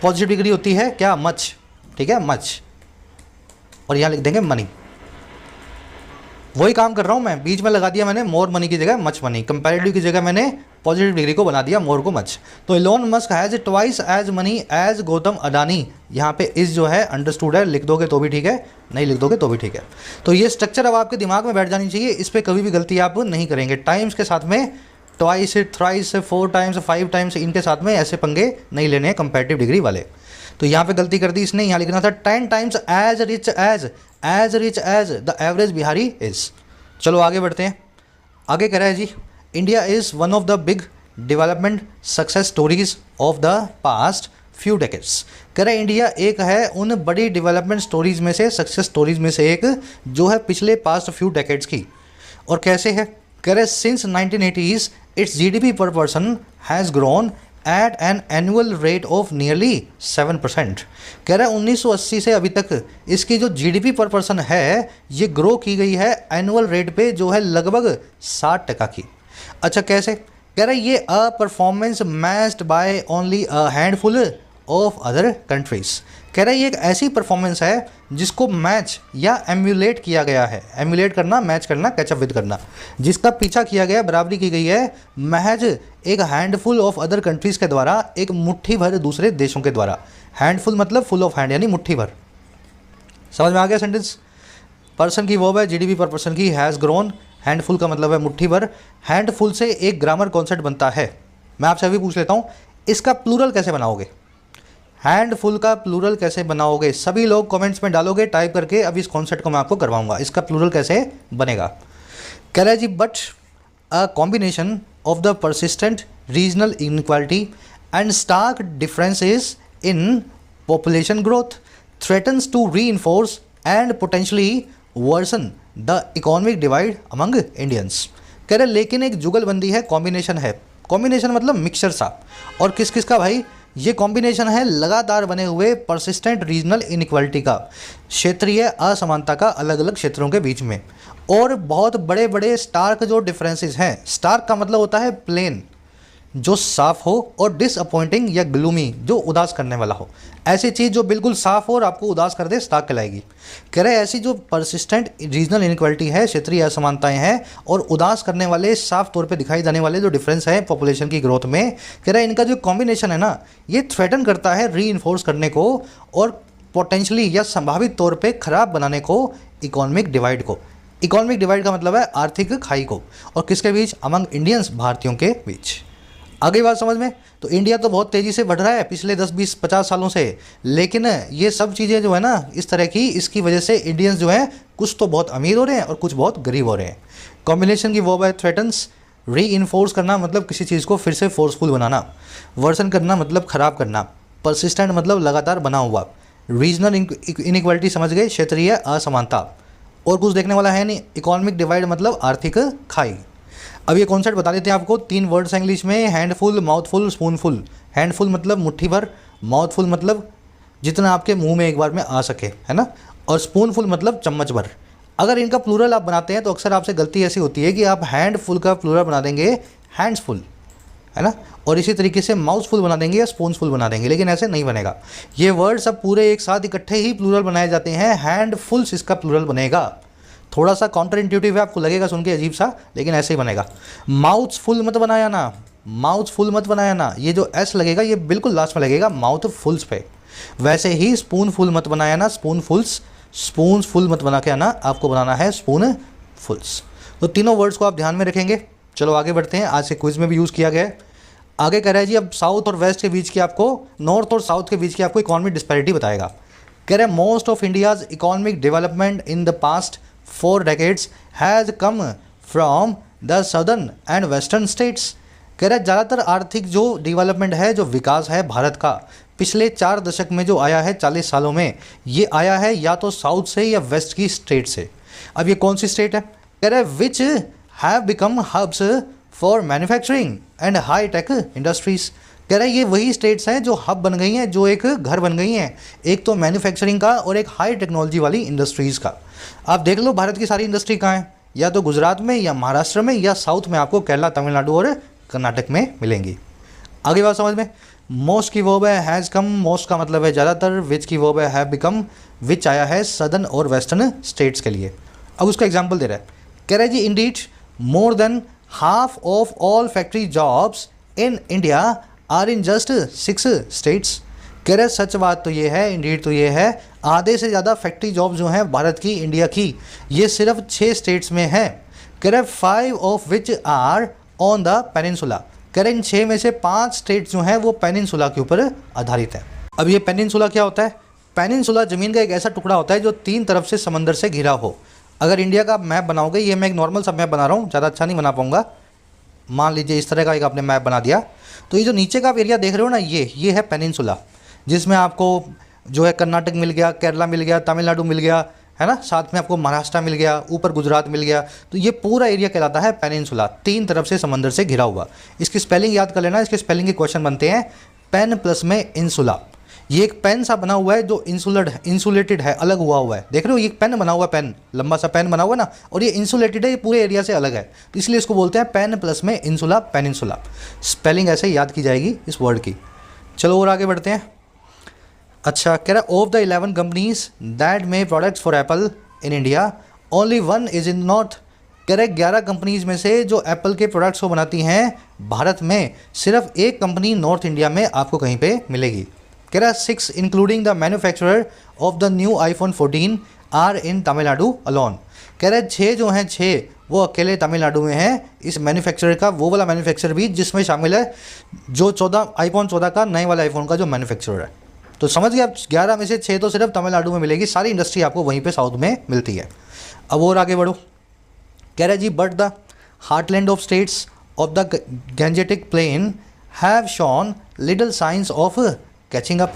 पॉजिटिव डिग्री होती है क्या, मच, ठीक है, मच, और यहाँ लिख देंगे मनी। वही काम कर रहा हूँ मैं, बीच में लगा दिया मैंने मोर मनी की जगह मच मनी, कंपैरेटिव की जगह मैंने पॉजिटिव डिग्री को बना दिया मोर को मच। तो Elon Musk has twice as money as Gautam Adani, यहाँ पे इस जो है अंडरस्टूड है, लिख दोगे तो भी ठीक है, नहीं लिख दोगे तो भी ठीक है। तो ये स्ट्रक्चर अब आपके दिमाग में बैठ जानी चाहिए, इस पर कभी भी गलती आप नहीं करेंगे। टाइम्स के साथ में ट्वाइस, थ्राइस, 4 टाइम्स, 5 टाइम्स, इनके साथ में ऐसे पंगे नहीं लेने हैं कंपैरेटिव डिग्री वाले। तो यहाँ पे गलती कर दी इसने, यहाँ लिखना था 10 times as rich as the average Bihari is. चलो आगे बढ़ते हैं। आगे कह रहा है जी, India is one of the big development success stories of the past few decades. कह रहा है इंडिया एक है उन बड़ी डेवलपमेंट स्टोरीज में से, सक्सेस स्टोरीज में से एक, जो है पिछले पास्ट फ्यू डेकेड्स की। और कैसे है? कह रहे सिंस 1980s इट्स जीडीपी पर person has grown at an annual rate of nearly 7%। कह रहा है 1980 से अभी तक इसकी जो जीडीपी पर पर्सन है ये ग्रो की गई है एनुअल रेट पे, जो है लगभग 60% की। अच्छा कैसे? कह रहा है ये a performance matched by only a handful of other countries. कह रहा है ये एक ऐसी परफॉर्मेंस है जिसको मैच या एम्यूलेट किया गया है। एम्यूलेट करना, मैच करना, कैचअप विद करना, जिसका पीछा किया गया, बराबरी की गई है महज एक हैंडफुल ऑफ अदर कंट्रीज़ के द्वारा, एक मुट्ठी भर दूसरे देशों के द्वारा। हैंडफुल मतलब फुल ऑफ हैंड, यानी मुट्ठी भर। समझ में आ गया सेंटेंस? पर्सन की वर्ब है, जीडीपी पर पर्सन की हैज़ ग्रोन, हैंडफुल का मतलब है मुट्ठी भर। हैंडफुल से एक ग्रामर कॉन्सेप्ट बनता है। मैं आपसे अभी पूछ लेता हूँ, इसका प्लूरल कैसे बनाओगे? हैंडफुल का प्लूरल कैसे बनाओगे? सभी लोग कमेंट्स में डालोगे टाइप करके। अब इस कॉन्सेप्ट को मैं आपको करवाऊंगा, इसका प्लूरल कैसे बनेगा। कह रहा है जी, but a combination of the persistent regional inequality and stark differences in population growth threatens to reinforce and potentially worsen the economic divide among Indians. कह रहे लेकिन एक जुगलबंदी है, कॉम्बिनेशन है। कॉम्बिनेशन मतलब मिक्सचर सा। और किस किस का भाई? ये कॉम्बिनेशन है लगातार बने हुए परसिस्टेंट रीजनल इनइक्वालिटी का, क्षेत्रीय असमानता का अलग अलग क्षेत्रों के बीच में, और बहुत बड़े बड़े स्टार्क जो डिफरेंसेस हैं। स्टार्क का मतलब होता है प्लेन, जो साफ हो, और डिसअपॉइंटिंग या ग्लूमी, जो उदास करने वाला हो। ऐसी चीज़ जो बिल्कुल साफ हो और आपको उदास कर दे, स्टार्क कहलाएगी। कह रहे ऐसी जो परसिस्टेंट रीजनल इनइक्वालिटी है, क्षेत्रीय असमानताएं हैं, और उदास करने वाले, साफ तौर पे दिखाई जाने वाले जो डिफरेंस है पॉपुलेशन की ग्रोथ में, कह रहे इनका जो कॉम्बिनेशन है ना, ये थ्रेटन करता है री करने को, और पोटेंशली या संभावित तौर पर खराब बनाने को इकोनॉमिक डिवाइड को। इकोनॉमिक डिवाइड का मतलब है आर्थिक खाई को। और किसके बीच? अमंग इंडियंस, भारतीयों के बीच। आगे बात समझ में? तो इंडिया तो बहुत तेज़ी से बढ़ रहा है पिछले 10, 20, 50 सालों से, लेकिन ये सब चीज़ें जो है ना इस तरह की, इसकी वजह से इंडियंस जो हैं कुछ तो बहुत अमीर हो रहे हैं और कुछ बहुत गरीब हो रहे हैं। कॉम्बिनेशन की वर्ब है थ्रेटन्स। री करना मतलब किसी चीज़ को फिर से फोर्सफुल बनाना। वर्सन करना मतलब ख़राब करना। परसिस्टेंट मतलब लगातार बना हुआ। रीजनल इनइक्वालिटी समझ गए, क्षेत्रीय असमानता। और कुछ देखने वाला है नहीं। इकोनॉमिक डिवाइड मतलब आर्थिक खाई। अब ये कॉन्सेप्ट बता देते हैं आपको। 3 वर्ड्स हैं इंग्लिश में, हैंडफुल, माउथफुल, स्पूनफुल। हैंडफुल मतलब मुट्ठी भर, माउथफुल मतलब जितना आपके मुंह में एक बार में आ सके, है ना, और स्पूनफुल मतलब चम्मच भर। अगर इनका प्लूरल आप बनाते हैं तो अक्सर आपसे गलती ऐसी होती है कि आप हैंडफुल का प्लूरल बना देंगे हैंड्सफुल, है ना, और इसी तरीके से माउथफुल बना देंगे या स्पूनफुल बना देंगे, लेकिन ऐसे नहीं बनेगा। ये वर्ड सब पूरे एक साथ इकट्ठे ही प्लूरल बनाए जाते हैं। हैंडफुल्स इसका प्लूरल बनेगा। थोड़ा सा काउंटर इंट्यूटिव है, आपको लगेगा सुन के अजीब सा, लेकिन ऐसे ही बनेगा। माउथ फुल मत बनाया ना, माउथ फुल मत बनाया ना। ये जो एस लगेगा ये बिल्कुल लास्ट में लगेगा माउथ फुल्स पे। वैसे ही स्पून फुल मत बनाया ना, स्पून फुल्स। स्पून फुल मत बना के आना, आपको बनाना है स्पून फुल्स। तो तीनों वर्ड्स को आप ध्यान में रखेंगे। चलो आगे बढ़ते हैं। आज के क्विज में भी यूज़ किया गया है। आगे कह रहा है जी, अब साउथ और वेस्ट के बीच की, आपको नॉर्थ और साउथ के बीच की आपको इकोनॉमिक डिस्पैरिटी बताएगा। कह रहे हैं most of India's economic development in the past 4 decades has come from the southern and western states. कह रहे ज़्यादातर आर्थिक जो डेवलपमेंट है, जो विकास है भारत का, पिछले 4 दशक में जो आया है, 40 सालों में, ये आया है या तो साउथ से या वेस्ट की स्टेट से। अब ये कौन सी स्टेट है? कह रहे which have become hubs for manufacturing and high tech industries. कह रहे ये वही स्टेट्स हैं जो हब बन गई हैं, जो एक घर बन गई हैं, एक तो मैन्युफैक्चरिंग का और एक हाई टेक्नोलॉजी वाली इंडस्ट्रीज़ का। आप देख लो भारत की सारी इंडस्ट्री कहाँ है, या तो गुजरात में, या महाराष्ट्र में, या साउथ में आपको केरला, तमिलनाडु और कर्नाटक में मिलेंगी। आगे बात समझ में? मोस्ट की वर्ब है हैज़ कम। मोस्ट का मतलब है ज़्यादातर। विच की वर्ब है हैव बिकम। विच आया है सदर्न और वेस्टर्न स्टेट्स के लिए। अब उसका एग्जाम्पल दे रहा है। कह रहा है जी, indeed more than half of all factory jobs in India are in just 6 states. कह रहे सच बात तो ये है, इंडीड तो ये है, आधे से ज़्यादा फैक्ट्री जॉब जो हैं भारत की, इंडिया की, ये सिर्फ 6 स्टेट्स में है। कह रहे 5 of which are on the peninsula. कह रहे इन 6 में से 5 स्टेट्स जो हैं वो पेनिनसुला के ऊपर आधारित है। अब ये पेनिनसुला क्या होता है? पेनिनसुला ज़मीन का एक ऐसा टुकड़ा होता है जो 3 तरफ से समंदर से घिरा हो। अगर इंडिया का मैप बनाओगे, ये मैं एक नॉर्मल सा मैप बना रहा हूँ, ज़्यादा अच्छा नहीं बना पाऊँगा, मान लीजिए इस तरह का एक आपने मैप बना दिया, तो ये जो नीचे का आप एरिया देख रहे हो ना, ये है पेनिनसुला, जिसमें आपको जो है कर्नाटक मिल गया, केरला मिल गया, तमिलनाडु मिल गया, है ना, साथ में आपको महाराष्ट्र मिल गया, ऊपर गुजरात मिल गया। तो ये पूरा एरिया कहलाता है पेनिनसुला, 3 तरफ से समंदर से घिरा हुआ। इसकी स्पेलिंग याद कर लेना, इसके स्पेलिंग के क्वेश्चन बनते हैं पेन प्लस में इंसुला। ये एक पेन सा बना हुआ है जो इंसुलेटेड है, अलग हुआ है, देख रहे हो, ये पेन बना हुआ, पेन लंबा सा पेन बना हुआ ना, और ये इंसुलेटेड है, ये पूरे एरिया से अलग है, तो इसलिए इसको बोलते हैं पेन प्लस में इंसुला, पेनिनसुला। स्पेलिंग ऐसे ही याद की जाएगी इस वर्ड की। चलो और आगे बढ़ते हैं। अच्छा, कह रहा of the 11 companies that make products for apple in India only one is in north. कह रहे 11 कंपनीज में से जो एप्पल के प्रोडक्ट्स को बनाती हैं भारत में, सिर्फ एक कंपनी नॉर्थ इंडिया में आपको कहीं पे मिलेगी। कह रहा 6 including the manufacturer of the new iPhone 14 are in Tamil Nadu alone. कह रहे 6 जो हैं, 6 वो अकेले तमिलनाडु में हैं। इस मैन्युफैक्चरर का वो वाला मैन्युफैक्चरर भी जिसमें शामिल है जो आईफोन 14 का, नए वाले आईफोन का जो मैन्युफैक्चरर है। तो समझ गए आप, 11 में से 6 तो सिर्फ तमिलनाडु में मिलेगी, सारी इंडस्ट्री आपको वहीं पे साउथ में मिलती है। अब और आगे बढ़ो। कह रहा जी but the heartland of states of the Gangetic plain have shown little signs of catching up.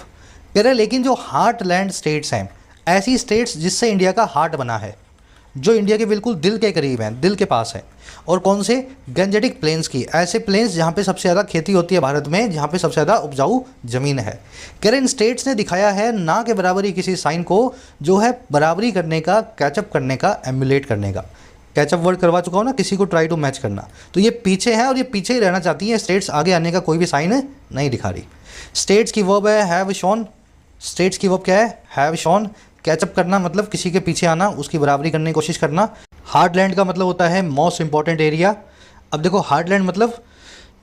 कह रहे लेकिन जो हार्टलैंड स्टेट्स हैं, ऐसी स्टेट्स जिससे इंडिया का हार्ट बना है, जो इंडिया के बिल्कुल दिल के करीब हैं, दिल के पास है, और कौन से, गैंजेटिक प्लेन्स की, ऐसे प्लेन्स जहाँ पे सबसे ज़्यादा खेती होती है भारत में, जहाँ पे सबसे ज़्यादा उपजाऊ ज़मीन है। कह रहे इन स्टेट्स ने दिखाया है ना के बराबरी किसी साइन को, जो है बराबरी करने का, कैचअप करने का, एम्युलेट करने का। कैचअप वर्ड करवा चुका हूँ ना, किसी को ट्राई टू मैच करना, तो ये पीछे है और ये पीछे ही रहना चाहती है स्टेट्स, आगे आने का कोई भी साइन नहीं दिखा रही। स्टेट्स की वर्ब है हैव शॉन, स्टेट्स की वर्ब क्या है, हैव शॉन। कैचअप करना मतलब किसी के पीछे आना, उसकी बराबरी करने की कोशिश करना। हार्टलैंड का मतलब होता है मोस्ट इंपॉर्टेंट एरिया। अब देखो हार्टलैंड मतलब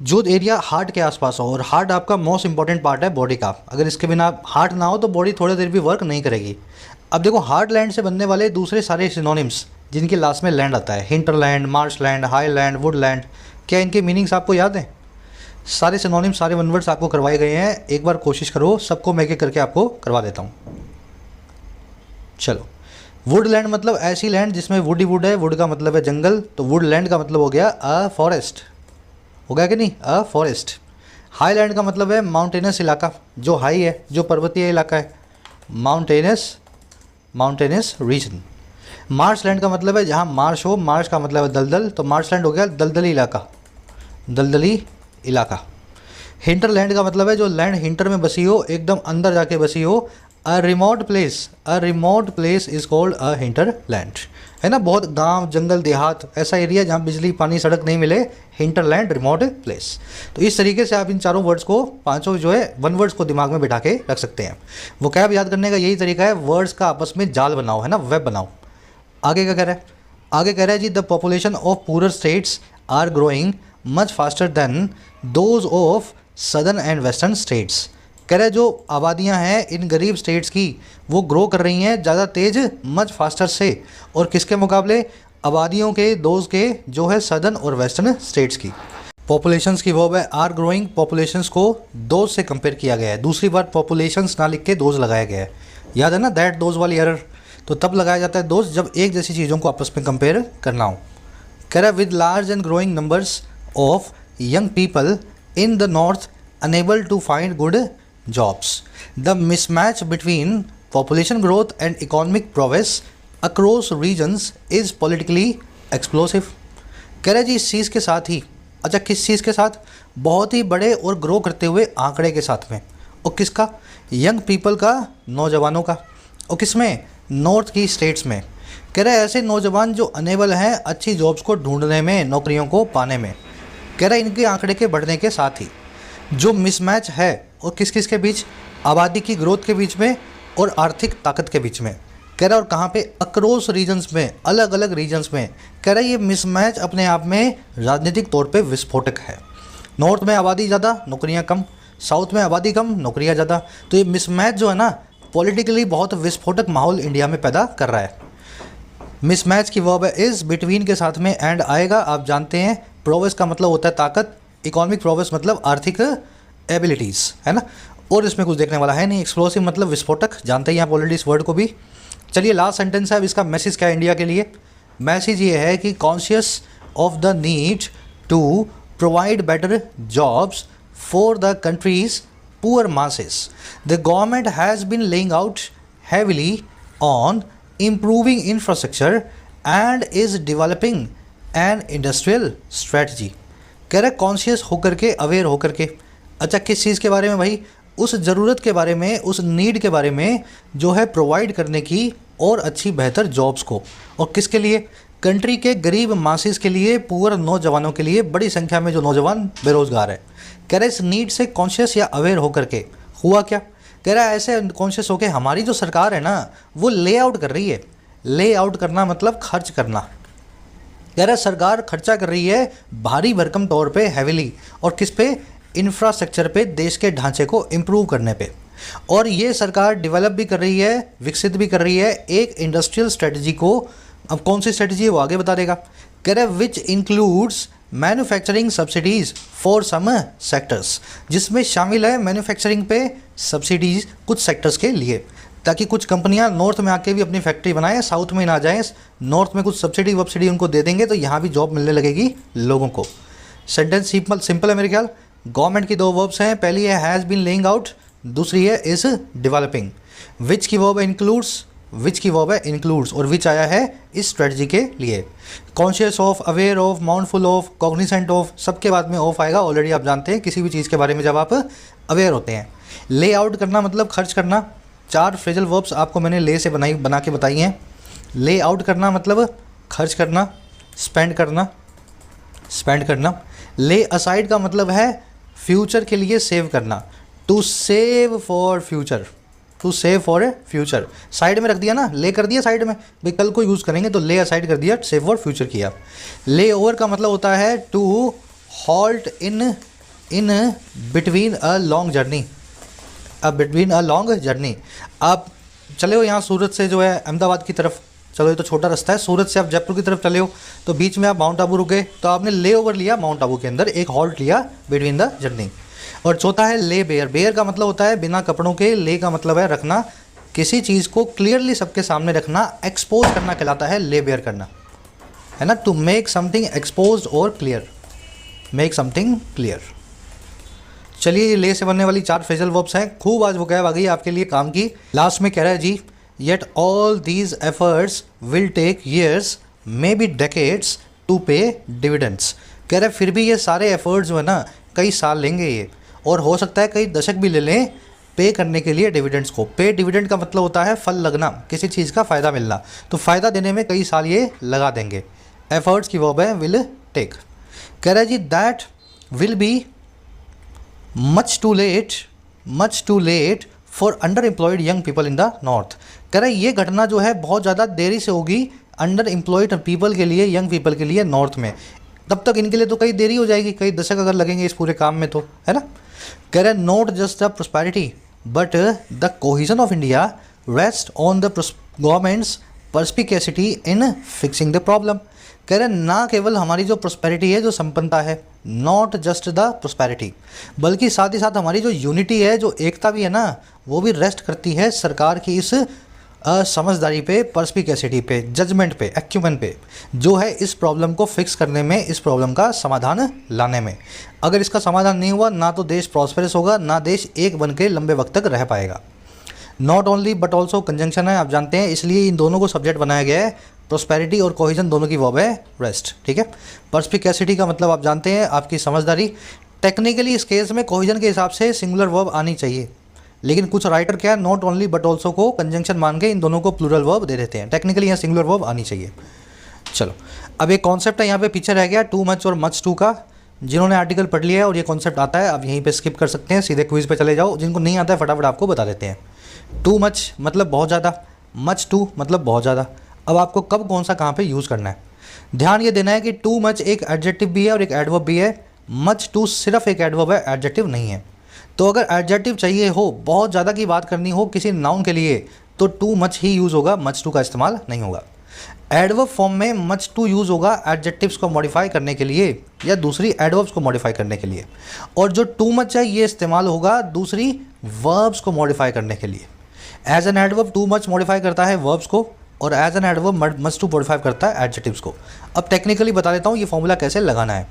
जो एरिया हार्ट के आसपास हो, और हार्ट आपका मोस्ट इंपॉर्टेंट पार्ट है बॉडी का, अगर इसके बिना हार्ट ना हो तो बॉडी थोड़ी देर भी वर्क नहीं करेगी। अब देखो हार्टलैंड से बनने वाले दूसरे सारे सिनोनिम्स जिनके लास्ट में लैंड आता है, हिंटरलैंड, मार्शलैंड, हाईलैंड, वुडलैंड, क्या इनके मीनिंग्स आपको याद हैं? सारे सिनोनिम्स, सारे वन वर्ड्स आपको करवाए गए हैं, एक बार कोशिश करो, सबको मैं एक करके आपको करवा देता हूँ। चलो, वुडलैंड मतलब ऐसी लैंड जिसमें वुड ही वुड है, वुड का मतलब है जंगल, तो वुडलैंड का मतलब हो गया अ फॉरेस्ट, हो गया कि नहीं, अ फॉरेस्ट। हाईलैंड का मतलब है माउंटेनस इलाका, जो हाई है, जो पर्वतीय इलाका है, माउंटेनस रीजन। मार्शलैंड का मतलब है जहाँ मार्श हो, मार्श का मतलब है दलदल, तो मार्शलैंड हो गया दलदली इलाका, दलदली इलाका। हिंटरलैंड का मतलब है जो लैंड हिंटर में बसी हो, एकदम अंदर जाके बसी हो। A remote place is called a hinterland, है ना, बहुत गांव, जंगल, देहात, ऐसा एरिया जहाँ बिजली, पानी, सड़क नहीं मिले, हिंटरलैंड, रिमोट प्लेस। तो इस तरीके से आप इन चारों वर्ड्स को, पांचों जो है वन वर्ड्स को दिमाग में बिठा के रख सकते हैं। वो क्या याद करने का यही तरीका है, वर्ड्स का आपस में जाल बनाओ, है ना, वेब बनाओ। आगे क्या कह रहा है, आगे कह रहा है जी the population of poorer states are growing much faster than those of southern and western states. कह रहे जो आबादियां हैं इन गरीब स्टेट्स की, वो ग्रो कर रही हैं ज़्यादा तेज़, मच फास्टर से, और किसके मुकाबले, आबादियों के, दोज के, जो है सदर्न और वेस्टर्न स्टेट्स की। पॉपुलेशंस की वर्ब है आर ग्रोइंग, पॉपुलेशंस को दोज से कंपेयर किया गया है, दूसरी बार पॉपुलेशंस ना लिख के दोज लगाया गया है, याद है ना, दैट दोज वाली एरर, तो तब लगाया जाता है दोज जब एक जैसी चीज़ों को आपस में कंपेयर करना हो। कह रहा है with large and growing numbers of young people in the north unable to find good jobs. The mismatch between population growth and economic progress across regions is politically explosive. कह रहे जी इस चीज़ के साथ ही, अच्छा किस चीज़ के साथ, बहुत ही बड़े और ग्रो करते हुए आंकड़े के साथ में, और किसका, यंग पीपल का, नौजवानों का, और किसमें, नॉर्थ की स्टेट्स में। कह रहे ऐसे नौजवान जो अनेबल हैं अच्छी जॉब्स को ढूंढने में, नौकरियों को पाने में। कह रहे इनके आंकड़े के बढ़ने के साथ ही जो मिसमैच है, और किस किस के बीच, आबादी की ग्रोथ के बीच में और आर्थिक ताकत के बीच में। कह रहा है और कहाँ पे, अक्रॉस रीजन्स में, अलग अलग रीजन्स में। कह रहा है ये मिसमैच अपने आप में राजनीतिक तौर पे विस्फोटक है। नॉर्थ में आबादी ज़्यादा, नौकरियाँ कम, साउथ में आबादी कम, नौकरियाँ ज़्यादा, तो ये मिसमैच जो है ना, पॉलिटिकली बहुत विस्फोटक माहौल इंडिया में पैदा कर रहा है। मिसमैच की वर्ब है इज़, बिटवीन के साथ में एंड आएगा, आप जानते हैं। प्रोग्रेस का मतलब होता है ताकत, इकोनॉमिक प्रोग्रेस मतलब आर्थिक एबिलिटीज़, है ना, और इसमें कुछ देखने वाला है नहीं। एक्सप्लोसिव मतलब विस्फोटक, जानते हैं आप ऑलरेडी इस वर्ड को भी। चलिए लास्ट सेंटेंस है, अब इसका मैसेज क्या है इंडिया के लिए। मैसेज ये है कि conscious of the need to provide better jobs for the country's poor masses, the government has been laying out heavily on improving infrastructure and is developing an industrial strategy। कह रहा है conscious होकर के, aware होकर के। अच्छा, किस चीज़ के बारे में भाई? उस ज़रूरत के बारे में, उस नीड के बारे में जो है प्रोवाइड करने की और अच्छी बेहतर जॉब्स को। और किसके लिए? कंट्री के गरीब मासिस के लिए, पुअर नौजवानों के लिए, बड़ी संख्या में जो नौजवान बेरोज़गार है। कह रहे इस नीड से कॉन्शियस या अवेयर होकर के हुआ क्या? कह रहा है ऐसे कॉन्शियस होकर हमारी जो सरकार है ना वो ले आउट कर रही है। ले आउट करना मतलब खर्च करना। कह रहा है सरकार खर्चा कर रही है भारी भरकम तौर पे, हैविली। और किस पे? इंफ्रास्ट्रक्चर पे, देश के ढांचे को इम्प्रूव करने पे। और ये सरकार डेवलप भी कर रही है, विकसित भी कर रही है एक इंडस्ट्रियल स्ट्रेटजी को। अब कौन सी स्ट्रेटजी है वो आगे बता देगा। कह रहा है which includes manufacturing subsidies for some sectors, जिसमें शामिल है मैन्युफैक्चरिंग पे सब्सिडीज़ कुछ सेक्टर्स के लिए, ताकि कुछ कंपनियां नॉर्थ में आके भी अपनी फैक्ट्री बनाएं, साउथ में ना जाएं। नॉर्थ में कुछ सब्सिडी वब्सिडी उनको दे देंगे तो यहाँ भी जॉब मिलने लगेगी लोगों को। सेंटेंस सिंपल है मेरे ख्याल। गवर्नमेंट की दो वर्ब्स हैं, पहली है हैज़ बीन लेइंग आउट, दूसरी है इज़ डेवलपिंग। विच की वर्ब है इंक्लूड्स, विच की वर्ब है इंक्लूड्स, और विच आया है इस स्ट्रेटजी के लिए। Conscious of, aware of, mindful of, cognisant of, सबके बाद में ऑफ आएगा। ऑलरेडी आप जानते हैं किसी भी चीज़ के बारे में जब आप अवेयर होते हैं। ले आउट करना मतलब खर्च करना। 4 फ्रेजल वर्ब्स आपको मैंने ले से बना के बताई हैं। ले आउट करना मतलब खर्च करना, स्पेंड करना। ले असाइड का मतलब है फ्यूचर के लिए सेव करना। To save for future, to save for a future. Side में रख दिया ना, ले कर दिया साइड में, भाई कल को यूज़ करेंगे तो ले असाइड कर दिया, सेव फॉर फ्यूचर किया। ले ओवर का मतलब होता है to halt in between a long journey, between a long journey. आप चले हो यहाँ सूरत से जो है अहमदाबाद की तरफ, चलो ये तो छोटा रास्ता है, सूरत से आप जयपुर की तरफ चले हो तो बीच में आप माउंट आबू रुके तो आपने ले ओवर लिया, माउंट आबू के अंदर एक हॉल्ट लिया बिटवीन द जर्नी। और चौथा है ले बेयर। बेयर का मतलब होता है बिना कपड़ों के, ले का मतलब है रखना, किसी चीज़ को क्लियरली सबके सामने रखना, एक्सपोज करना कहलाता है ले बेयर करना, है ना। टू मेक समथिंग एक्सपोज और क्लियर, मेक समथिंग क्लियर। चलिए, ले से बनने वाली 4 फ्रेजल वर्ब्स हैं। खूब आज वोकैब आ गई आपके लिए काम की। लास्ट में कह रहा है जी, yet all these efforts will take years maybe decades to pay dividends. कह रहा है फिर भी ये सारे एफर्ट्स जो है ना कई साल लेंगे ये, और हो सकता है कई दशक भी ले लें पे करने के लिए डिविडेंड्स को। पे डिविडेंड का मतलब होता है फल लगना, किसी चीज़ का फ़ायदा मिलना, तो फ़ायदा देने में कई साल ये लगा देंगे। एफर्ट्स की वर्ब है विल टेक। कह रहा है जी that will be much too late for underemployed young people in the north. कह रहा है ये घटना जो है बहुत ज़्यादा देरी से होगी अंडर एम्प्लॉयड पीपल के लिए, यंग पीपल के लिए नॉर्थ में। तब तक इनके लिए तो कई देरी हो जाएगी, कई दशक अगर लगेंगे इस पूरे काम में तो, है ना। कह रहे not just the prosperity but the cohesion of India rest on the government's perspicacity in fixing the problem. कह रहे ना केवल हमारी जो प्रोस्पेरिटी है, जो संपन्नता है, नॉट जस्ट द प्रोस्पेरिटी, बल्कि साथ ही साथ हमारी जो यूनिटी है, जो एकता भी है ना, वो भी रेस्ट करती है सरकार की इस समझदारी पे, पर्सपिकेसिटी पे, जजमेंट पे, एक्यूमेन पे, जो है इस प्रॉब्लम को फिक्स करने में, इस प्रॉब्लम का समाधान लाने में। अगर इसका समाधान नहीं हुआ ना तो देश प्रॉस्पेरस होगा, ना देश एक बन के लंबे वक्त तक रह पाएगा। Not only but also conjunction है, आप जानते हैं, इसलिए इन दोनों को सब्जेक्ट बनाया गया है। प्रोस्पेरिटी और कोहिजन दोनों की वर्ब है रेस्ट, ठीक है। पर्सपिकेसिटी का मतलब आप जानते हैं आपकी समझदारी। टेक्निकली इस केस में कोहिजन के हिसाब से सिंगुलर वर्ब आनी चाहिए, लेकिन कुछ राइटर क्या है नॉट ओनली बट ऑल्सो को कंजंक्शन मान के इन दोनों को प्लूरल वर्ब दे देते हैं। टेक्निकली यहाँ सिंगुलर वर्ब आनी चाहिए। चलो, अब एक कॉन्सेप्ट है यहाँ पे पीछे रह गया, टू मच और मच टू का। जिन्होंने आर्टिकल पढ़ लिया है और ये कॉन्सेप्ट आता है, अब यहीं पे स्किप कर सकते हैं, सीधे क्विज पे चले जाओ। जिनको नहीं आता है फटाफट आपको बता देते हैं। टू मच मतलब बहुत ज़्यादा, मच टू मतलब बहुत ज़्यादा। अब आपको कब कौन सा कहाँ पे यूज़ करना है, ध्यान ये देना है कि टू मच एक एडजेक्टिव भी है और एक एडवर्ब भी है। मच टू सिर्फ एक एडवर्ब है, एडजेक्टिव नहीं है। तो अगर एडजेक्टिव चाहिए हो, बहुत ज़्यादा की बात करनी हो किसी नाउन के लिए, तो टू मच ही यूज़ होगा, मच टू का इस्तेमाल नहीं होगा। एडवर्ब फॉर्म में मच टू यूज़ होगा एडजेक्टिव्स को मॉडिफाई करने के लिए या दूसरी एडवर्ब्स को मॉडिफाई करने के लिए, और जो टू मच है ये इस्तेमाल होगा दूसरी वर्ब्स को मॉडिफाई करने के लिए। As an adverb too much modify करता है वर्ब्स को, और as an adverb much too modify करता है एडजेक्टिव्स को। अब टेक्निकली बता देता हूँ ये फॉर्मूला कैसे लगाना है।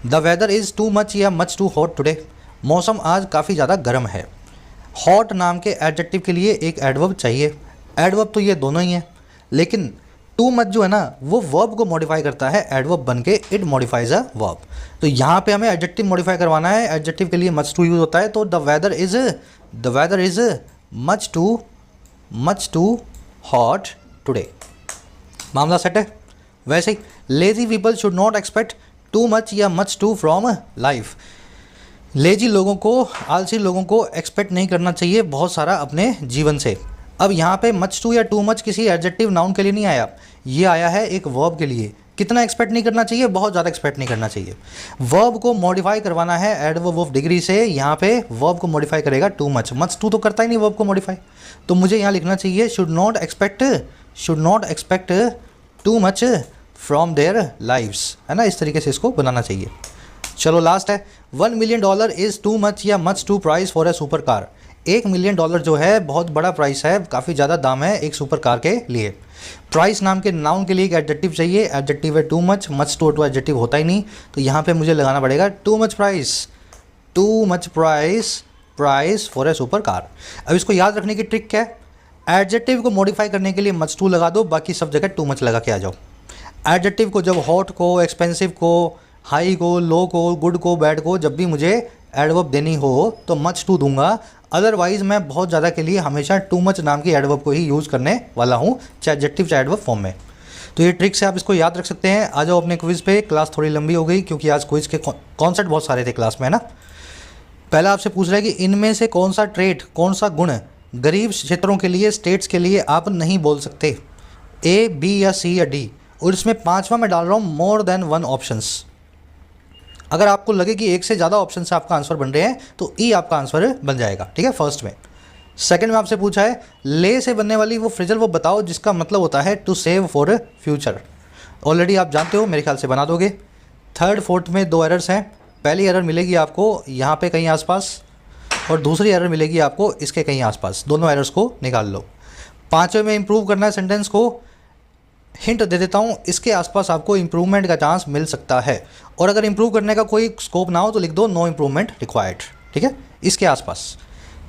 The weather is too much या मच टू हॉट टुडे, मौसम आज काफ़ी ज़्यादा गर्म है। हॉट नाम के एडजेक्टिव के लिए एक एडवर्ब चाहिए। एडवर्ब तो ये दोनों ही हैं, लेकिन टू मच जो है ना वो वर्ब को मॉडिफाई करता है एडवर्ब बन के, इट मॉडिफाइज अ वर्ब। तो यहाँ पे हमें एडजेक्टिव मॉडिफाई करवाना है, एडजेक्टिव के लिए मच टू यूज़ होता है। तो the weather is much too hot today, मामला सेट है। वैसे ही lazy people should not expect too much या much too from life, lazy लोगों को, आलसी लोगों को एक्सपेक्ट नहीं करना चाहिए बहुत सारा अपने जीवन से। अब यहाँ पे मच टू या टू मच किसी एडजेक्टिव नाउन के लिए नहीं आया, ये आया है एक वर्ब के लिए। कितना एक्सपेक्ट नहीं करना चाहिए, बहुत ज़्यादा एक्सपेक्ट नहीं करना चाहिए। वर्ब को मॉडिफाई करवाना है एडवर्ब ऑफ डिग्री से, यहाँ पे वर्ब को मॉडिफाई करेगा टू मच। मच टू तो करता ही नहीं वर्ब को मॉडिफाई, तो मुझे यहाँ लिखना चाहिए should not expect too much from their lives, है ना, इस तरीके से इसको बनाना चाहिए। चलो लास्ट है, $1 मिलियन इज़ टू मच या much too price for a super car. $1 million जो है बहुत बड़ा प्राइस है, काफ़ी ज़्यादा दाम है एक सुपर कार के लिए। प्राइस नाम के नाउन के लिए एक एडजेक्टिव चाहिए, एडजेक्टिव है टू मच टू एडजेक्टिव होता ही नहीं, तो यहाँ पे मुझे लगाना पड़ेगा too much price for a super car. अब इसको याद रखने की ट्रिक क्या है, एडजेक्टिव को मॉडिफाई करने के लिए मच टू लगा दो, बाकी सब जगह टू मच लगा के आ जाओ। एडजेक्टिव को जब हॉट को, एक्सपेंसिव को, हाई को, लो को, गुड को, बैड को जब भी मुझे एडवर्ब देनी हो तो मच टू दूंगा, अदरवाइज़ मैं बहुत ज़्यादा के लिए हमेशा टू मच नाम की एडवर्ब को ही यूज़ करने वाला हूँ, चाहे एडजेक्टिव चाहे एडवर्ब फॉर्म में। तो ये ट्रिक से आप इसको याद रख सकते हैं। आ जाओ अपने क्विज़ पे। क्लास थोड़ी लंबी हो गई क्योंकि आज क्विज़ के कॉन्सेप्ट बहुत सारे थे क्लास में, है ना। पहला आपसे पूछ रहा है कि इनमें से कौन सा ट्रेट, कौन सा गुण गरीब क्षेत्रों के लिए, स्टेट्स के लिए आप नहीं बोल सकते, ए, बी या सी या डी। और इसमें पाँचवा मैं डाल रहा हूँ मोर देन वन ऑप्शंस। अगर आपको लगे कि एक से ज़्यादा ऑप्शन से आपका आंसर बन रहे हैं तो ई आपका आंसर बन जाएगा, ठीक है, फर्स्ट में। सेकंड में आपसे पूछा है ले से बनने वाली वो फ्रेजल वो बताओ जिसका मतलब होता है to save for future. Already आप जानते हो, मेरे ख्याल से बना दोगे। थर्ड फोर्थ में दो एरर्स हैं, पहली एरर मिलेगी आपको यहाँ पे कहीं आसपास और दूसरी एरर मिलेगी आपको इसके कहीं आसपास, दोनों एरर्स को निकाल लो। पाँचवें में इंप्रूव करना है सेंटेंस को, हिंट दे देता हूँ, इसके आसपास आपको इंप्रूवमेंट का चांस मिल सकता है, और अगर इंप्रूव करने का कोई स्कोप ना हो तो लिख दो नो इंप्रूवमेंट रिक्वायर्ड, ठीक है, इसके आसपास।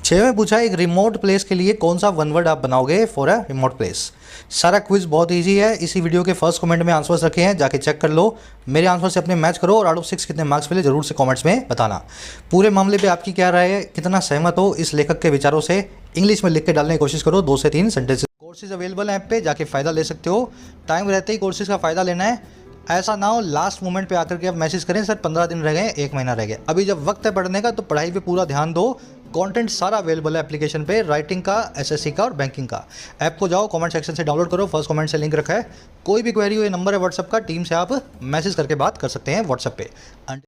6 में पूछा एक रिमोट प्लेस के लिए कौन सा वन वर्ड आप बनाओगे फॉर अ रिमोट प्लेस। सारा क्विज बहुत इजी है, इसी वीडियो के फर्स्ट कमेंट में आंसर्स रखे हैं, जाके चेक कर लो, मेरे आंसर से अपने मैच करो और आउट ऑफ 6 कितने मार्क्स मिले जरूर से कमेंट्स में बताना। पूरे मामले पे आपकी क्या राय है, कितना सहमत हो इस लेखक के विचारों से, इंग्लिश में लिख के डालने की कोशिश करो, 2 से 3 सेंटेंस। कोर्सेज अवेलेबल हैं ऐप पे, जाके फ़ायदा ले सकते हो। टाइम रहते ही कोर्सेज का फ़ायदा लेना है, ऐसा ना हो लास्ट मोमेंट पे आकर के आप मैसेज करें सर 15 दिन रह गए, 1 महीना रह गया। अभी जब वक्त है पढ़ने का तो पढ़ाई पे पूरा ध्यान दो। कंटेंट सारा अवेलेबल है एप्लीकेशन पे, राइटिंग का, एसएससी का और बैंकिंग का। ऐप को जाओ, कमेंट सेक्शन से डाउनलोड करो, फर्स्ट कमेंट से लिंक रखा है। कोई भी क्वेरी हो, ये नंबर है व्हाट्सअप का, टीम से आप मैसेज करके बात कर सकते हैं व्हाट्सअप पे।